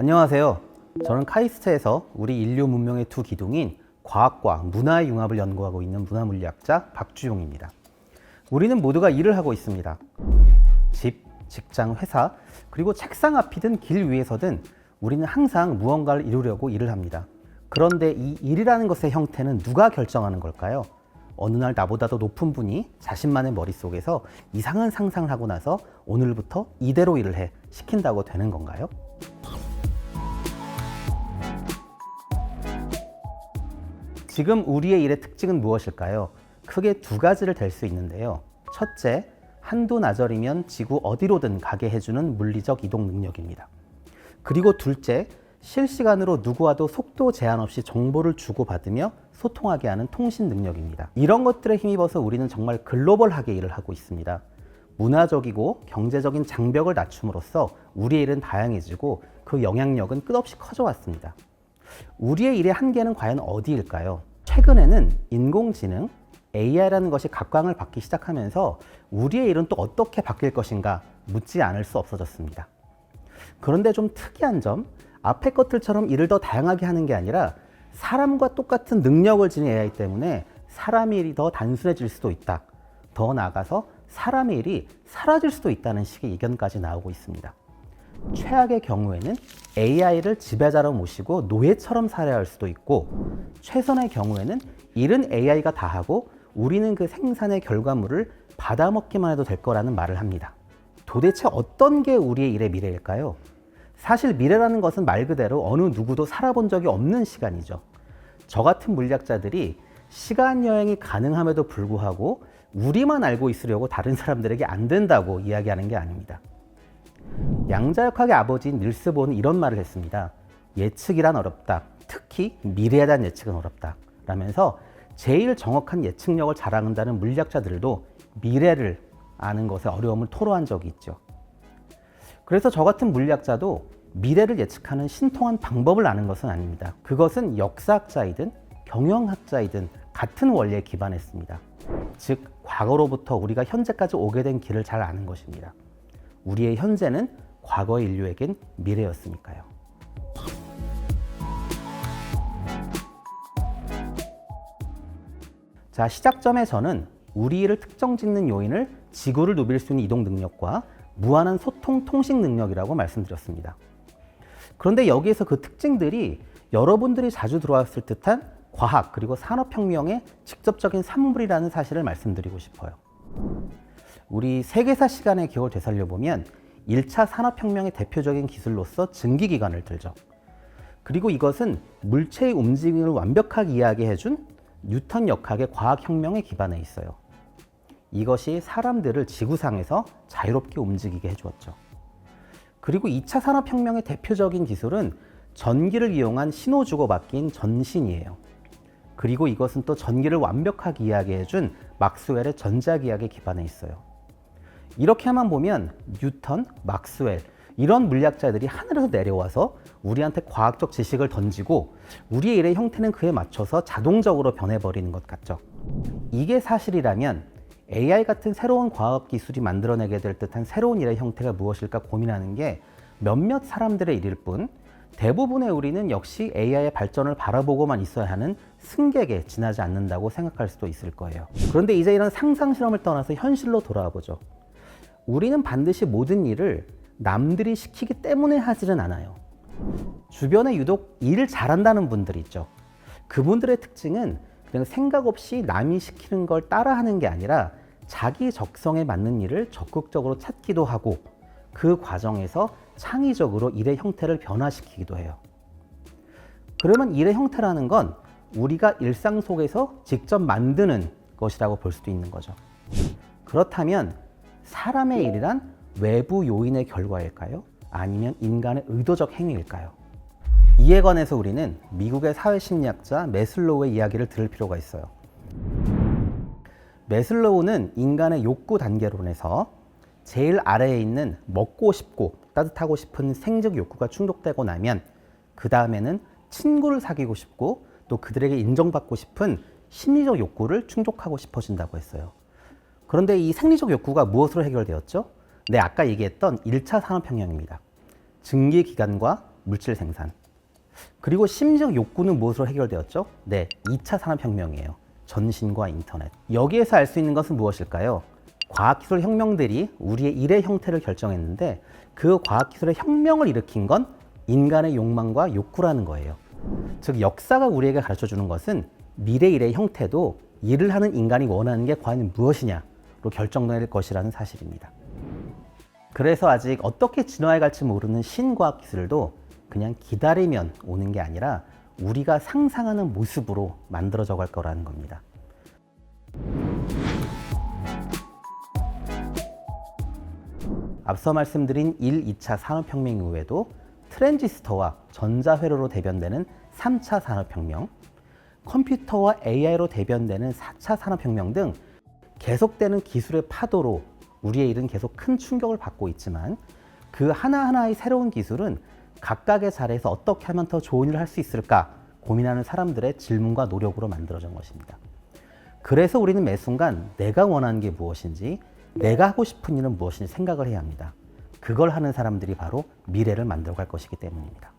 안녕하세요. 저는 카이스트에서 우리 인류 문명의 두 기둥인 과학과 문화의 융합을 연구하고 있는 문화물리학자 박주용입니다. 우리는 모두가 일을 하고 있습니다. 집, 직장, 회사, 그리고 책상 앞이든 길 위에서든 우리는 항상 무언가를 이루려고 일을 합니다. 그런데 이 일이라는 것의 형태는 누가 결정하는 걸까요? 어느 날 나보다 더 높은 분이 자신만의 머릿속에서 이상한 상상을 하고 나서 오늘부터 이대로 일을 해 시킨다고 되는 건가요? 지금 우리의 일의 특징은 무엇일까요? 크게 두 가지를 댈 수 있는데요. 첫째, 한두 나절이면 지구 어디로든 가게 해주는 물리적 이동 능력입니다. 그리고 둘째, 실시간으로 누구와도 속도 제한 없이 정보를 주고받으며 소통하게 하는 통신 능력입니다. 이런 것들에 힘입어서 우리는 정말 글로벌하게 일을 하고 있습니다. 문화적이고 경제적인 장벽을 낮춤으로써 우리의 일은 다양해지고 그 영향력은 끝없이 커져왔습니다. 우리의 일의 한계는 과연 어디일까요? 최근에는 인공지능, AI라는 것이 각광을 받기 시작하면서 우리의 일은 또 어떻게 바뀔 것인가 묻지 않을 수 없어졌습니다. 그런데 좀 특이한 점, 앞에 것들처럼 일을 더 다양하게 하는 게 아니라 사람과 똑같은 능력을 지닌 AI 때문에 사람의 일이 더 단순해질 수도 있다. 더 나아가서 사람의 일이 사라질 수도 있다는 식의 의견까지 나오고 있습니다. 최악의 경우에는 AI를 지배자로 모시고 노예처럼 살아야 할 수도 있고, 최선의 경우에는 일은 AI가 다 하고 우리는 그 생산의 결과물을 받아먹기만 해도 될 거라는 말을 합니다. 도대체 어떤 게 우리의 일의 미래일까요? 사실 미래라는 것은 말 그대로 어느 누구도 살아본 적이 없는 시간이죠. 저 같은 물리학자들이 시간 여행이 가능함에도 불구하고 우리만 알고 있으려고 다른 사람들에게 안 된다고 이야기하는 게 아닙니다. 양자역학의 아버지인 닐스 보는 이런 말을 했습니다. 예측이란 어렵다. 특히 미래에 대한 예측은 어렵다. 라면서 제일 정확한 예측력을 자랑한다는 물리학자들도 미래를 아는 것에 어려움을 토로한 적이 있죠. 그래서 저 같은 물리학자도 미래를 예측하는 신통한 방법을 아는 것은 아닙니다. 그것은 역사학자이든 경영학자이든 같은 원리에 기반했습니다. 즉, 과거로부터 우리가 현재까지 오게 된 길을 잘 아는 것입니다. 우리의 현재는 과거의 인류에겐 미래였으니까요. 자, 시작점에 저는 우리 일을 특정 짓는 요인을 지구를 누빌 수 있는 이동 능력과 무한한 소통, 통신 능력이라고 말씀드렸습니다. 그런데 여기에서 그 특징들이 여러분들이 자주 들어왔을 듯한 과학 그리고 산업혁명의 직접적인 산물이라는 사실을 말씀드리고 싶어요. 우리 세계사 시간의 기억을 되살려보면 1차 산업혁명의 대표적인 기술로서 증기기관을 들죠. 그리고 이것은 물체의 움직임을 완벽하게 이야기해준 뉴턴 역학의 과학혁명에 기반해 있어요. 이것이 사람들을 지구상에서 자유롭게 움직이게 해주었죠. 그리고 2차 산업혁명의 대표적인 기술은 전기를 이용한 신호 주고받기인 전신이에요. 그리고 이것은 또 전기를 완벽하게 이야기해준 막스웰의 전자기학에 기반해 있어요. 이렇게만 보면 뉴턴, 막스웰 이런 물리학자들이 하늘에서 내려와서 우리한테 과학적 지식을 던지고 우리의 일의 형태는 그에 맞춰서 자동적으로 변해버리는 것 같죠. 이게 사실이라면 AI 같은 새로운 과학 기술이 만들어내게 될 듯한 새로운 일의 형태가 무엇일까 고민하는 게 몇몇 사람들의 일일 뿐, 대부분의 우리는 역시 AI의 발전을 바라보고만 있어야 하는 승객에 지나지 않는다고 생각할 수도 있을 거예요. 그런데 이제 이런 상상 실험을 떠나서 현실로 돌아와 보죠. 우리는 반드시 모든 일을 남들이 시키기 때문에 하지는 않아요. 주변에 유독 일을 잘한다는 분들이 있죠. 그분들의 특징은 그냥 생각 없이 남이 시키는 걸 따라하는 게 아니라 자기 적성에 맞는 일을 적극적으로 찾기도 하고 그 과정에서 창의적으로 일의 형태를 변화시키기도 해요. 그러면 일의 형태라는 건 우리가 일상 속에서 직접 만드는 것이라고 볼 수도 있는 거죠. 그렇다면 사람의 일이란 외부 요인의 결과일까요? 아니면 인간의 의도적 행위일까요? 이에 관해서 우리는 미국의 사회심리학자 매슬로우의 이야기를 들을 필요가 있어요. 매슬로우는 인간의 욕구 단계론에서 제일 아래에 있는 먹고 싶고 따뜻하고 싶은 생적 욕구가 충족되고 나면 그 다음에는 친구를 사귀고 싶고 또 그들에게 인정받고 싶은 심리적 욕구를 충족하고 싶어진다고 했어요. 그런데 이 생리적 욕구가 무엇으로 해결되었죠? 네, 아까 얘기했던 1차 산업혁명입니다. 증기기관과 물질 생산. 그리고 심지어 욕구는 무엇으로 해결되었죠? 네, 2차 산업혁명이에요. 전신과 인터넷. 여기에서 알 수 있는 것은 무엇일까요? 과학기술 혁명들이 우리의 일의 형태를 결정했는데 그 과학기술의 혁명을 일으킨 건 인간의 욕망과 욕구라는 거예요. 즉 역사가 우리에게 가르쳐주는 것은 미래 일의 형태도 일을 하는 인간이 원하는 게 과연 무엇이냐로 결정될 것이라는 사실입니다. 그래서 아직 어떻게 진화해 갈지 모르는 신과학 기술도 그냥 기다리면 오는 게 아니라 우리가 상상하는 모습으로 만들어져 갈 거라는 겁니다. 앞서 말씀드린 1, 2차 산업혁명 이후에도 트랜지스터와 전자회로로 대변되는 3차 산업혁명, 컴퓨터와 AI로 대변되는 4차 산업혁명 등 계속되는 기술의 파도로 우리의 일은 계속 큰 충격을 받고 있지만 그 하나하나의 새로운 기술은 각각의 자리에서 어떻게 하면 더 좋은 일을 할 수 있을까 고민하는 사람들의 질문과 노력으로 만들어진 것입니다. 그래서 우리는 매 순간 내가 원하는 게 무엇인지, 내가 하고 싶은 일은 무엇인지 생각을 해야 합니다. 그걸 하는 사람들이 바로 미래를 만들어갈 것이기 때문입니다.